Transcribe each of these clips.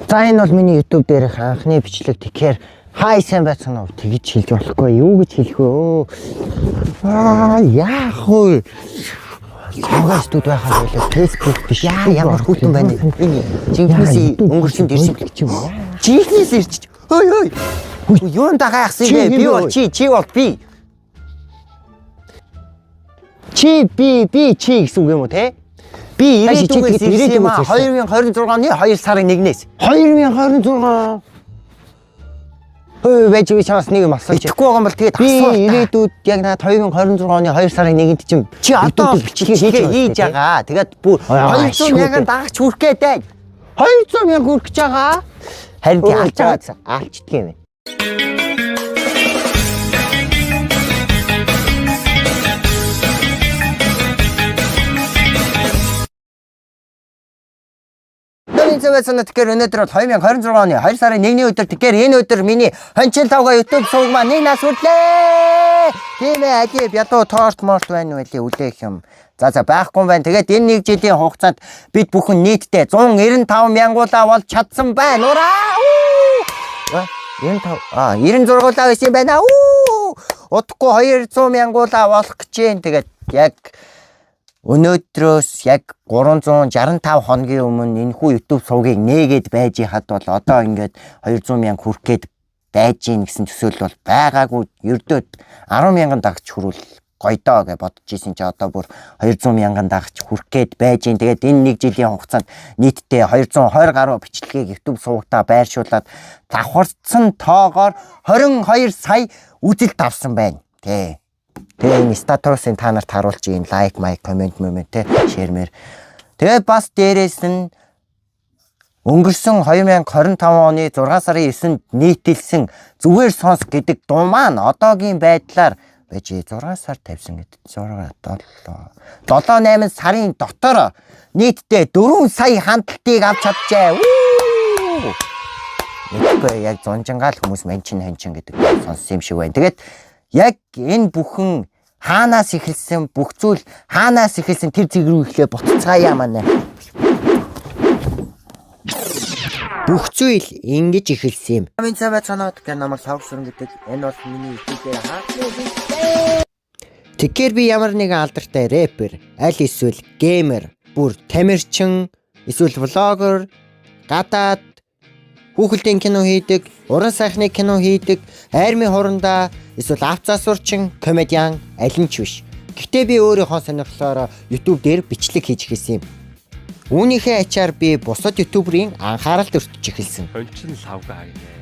За энэ бол миний YouTube дээрх анхны бичлэг. Тэгэхээр хай сайн байцгаана уу? Тэгж хэлж болохгүй. Юу гэж хэлэх вэ? Яах вэ? Цагаан студ байхад байлаа. Facebook биш. Ямар хүүтэн байна. Жинхнээс өнгөрсөн дэрсэлт ч юм уу? Жинхнээс ирчих. Ой. Юунд дагаахсан бэ? Би бол чи бол би. Би чи гэсэн үг юм уу те? Би ирээдүгээс ирсэн юм аа 2026 оны 2 сарын 1-ээс 2026 байж чаас нэг юм асууж ихгүй байгаа юм бол тэгээд асуулт ирээдүйд яг наад 2026 оны 2 сарын 1-нд чи одоо бичлэгээ хийж байгаа. Тэгээд бүр 200 мянган дагагч хүрэх гэдэг. 200 мянга хүрэх гэж байгаа. Харин алчдаг юм. Тэгэхээр өнөөдөр бол 2026 оны 2 сарын 1-ний өдөр. Тэгэхээр энэ өдөр миний хончин тавга YouTube сувг маань нэг нас хүрлээ. Тийм ээ, алив ядуу торт морт байна уу үлээх юм. За байхгүй байна. Тэгээд энэ нэг жилийн хугацаанд бид бүхэн нийтдээ 195 мянгуулаа болж чадсан байна. Ураа! 96 байсан юм байна. Удахгүй 200 мянгуулаа болох гэж байна. Тэгээд яг өнөөдрөөс яг 365 хоногийн өмнө энэхүү YouTube сувгийг нээгээд байж хад бол одоо ингээд 200 мянга хүрэх гээд байж гин гэсэн төсөөлөл бол байгаагүй. Ердөөд 10 мянган дагч хүрвэл гоёдоо гэж бодож исэн чи одоо бүр 200 мянган дагч хүрэх гээд байж гин. Тэгээд энэ нэг жилийн хугацаанд нийтдээ 220 гаруй бичлэгийг YouTube сувгатаа байршуулад давхарцсан тоогоор 22 сая үзэлт авсан байна. Тэ. Тэгээ энэ статусын та нарт харуулж ийн лайк, коммент те шеэрмээр. Тэгээ бас дээрээс нь өнгөрсөн 2025 оны 6 сарын 9-нд нийтэлсэн зүгээр сонс гэдэг дуу маань одоогийн байдлаар байж 6 сар тавьсан гэдэг 7-8 сарын дотор нийтдээ 4 сая хандлтыг авч чаджээ. Тэгэхгүй яг зунжингаал хүмүүс манчин гэдэг сонссон юм шиг байна. Тэгээд яг энэ бүхэн хаанаас эхэлсэн, бүх зүйл хаанаас эхэлсэн тэр зэг рүү ихлэ буццгаая манай. Бүх зүйл ингэж эхэлсэн юм. Амин цаа байцгаана гэх намайг савгсрын гэдэг. Энэ бол миний YouTube-ээр хаалт. Тэгэхээр би ямар нэгэн алдартай рэпер, аль эсвэл геймер, бүр тамирчин, эсвэл влогер, гадаад хүүхэлдэйн кино хийдэг, уран сайхны кино хийдэг, армийн хурандаа, эсвэл авц засварчин, комедиан аль нь ч биш. Гэхдээ би өөрийнхөө сонирхлоор YouTube дээр бичлэг хийж эхэлсэн юм. Үүнийхээ ачаар би бусад YouTuber-ийн анхааралд өртөж эхэлсэн. Хончин лавга гинэ.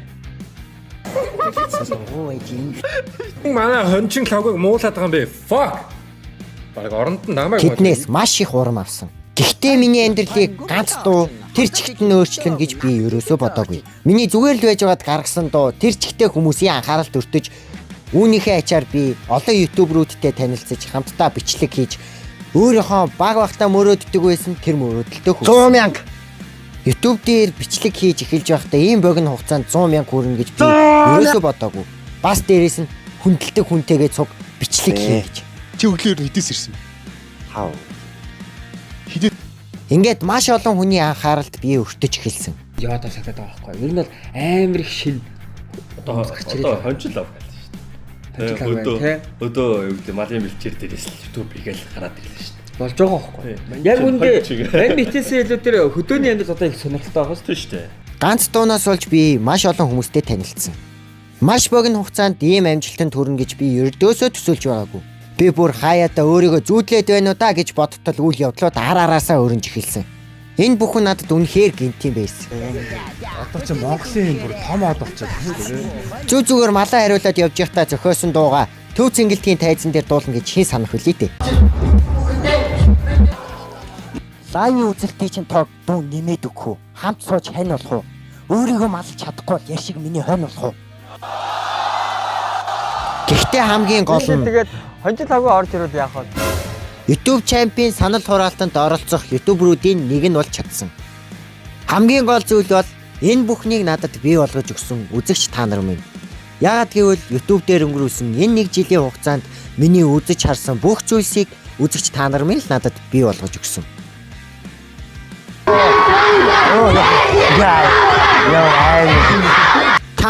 Манай хончин лавгыг муулаад байгаа юм бэ? Fuck. Бараг оронд нь намайг тэднээс маш их урам авсан. Гэхдээ миний амьдралыг ганц дуу тэр чигт нь өөрчлөн гэж би ерөөсөө бодоогүй. Миний зүгээр л байж байгаад гаргасан дуу тэр чигтээ хүмүүсийн анхааралд өртөж үүнийхээ ачаар би олон ютуберүүдтэй танилцж хамтдаа бичлэг хийж өөрийнхөө баг багтаа мөрөөддөг байсан тэр мөрөөдөлтөө хүрсэн. 100 мянга YouTube дээр бичлэг хийж эхэлж байхдаа ийм богино хугацаанд 100 мянга хүрнэ гэж би ерөөсөө бодоогүй. Бас дээрээс нь хүндэлдэг хүнтэйгээ цуг бичлэг хийж. Чи өглөөр хэдээс ирсэн? Хав. Ингээд маш олон хүний анхааралд би өртөж эхэлсэн. Яа тасагдаад байгаа байхгүй. Ер нь бол амар их шин Одоо хончин лав гэдэг шүү дээ. Өдөө юу гэдэг малын мэлчээр дээрээс л YouTube хийгээл гараад ирлээ шүү дээ. Болж байгаа байхгүй. Яг үндэ мань битээсээ илүү тэр хөдөөний амьдрал одоо их сонирхолтой байгаа шүү дээ. Ганц дуунаас болж би маш олон хүмүүстэй танилцсан. Маш богино хугацаанд ийм амжилтанд хүрнэ гэж би ердөөсөө төсөөлж байгаагүй. Би бүр хаяада өөрийгөө зүүдлээд байна уу да гэж бодтол үйл явдлууд араасаа өрнж эхэлсэн. Энэ бүхэн надад үнэхээр гинтийн байсан. Одоо чи Монголын бүр том од болчиход байна шүү дээ. Зүгээр малаа хариулаад явж байхдаа зөхиосон дууга төв цэнгэлтийн тайзан дээр дуулна гэж хэн санах вүлээ дээ. Лайв үзэлтийн чинь тоо дуу нэмээд өгөх үү? Хамт сууж хань болох уу? Өөрийгөө малж чадахгүй бол яшиг миний хонь болох уу? Гэхдээ хамгийн гол нь тэгээд хончин лавга орж ирвэл яах вэ? YouTube Champion санал хураалтанд оролцох ютуберуудын нэг нь болж чадсан. Хамгийн гол зүйл бол энэ бүхнийг надад бий болгож өгсөн үзэгч та нар минь. Яагаад гэвэл YouTube дээр өнгөрүүлсэн энэ нэг жилийн хугацаанд миний үзэж харсан бүх зүйлсийг үзэгч та нар минь л надад бий болгож өгсөн.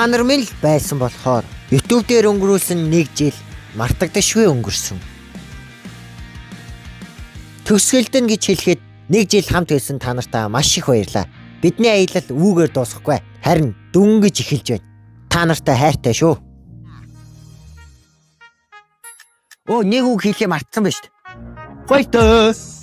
Та нар минь л байсан болохоор YouTube дээр өнгөрүүлсэн 1 жил мартагдашгүй өнгөрсөн. Төгсгөлдөн гэж хэлэхэд 1 жил хамт байсан та нартаа маш их баярлалаа. Бидний аялал үүгээр дуусахгүй. Харин дөнгөж эхэлж байна. Та нартай хайртай шүү. Нэг үг хэлээ мартсан ба шүү дээ. Баяртай.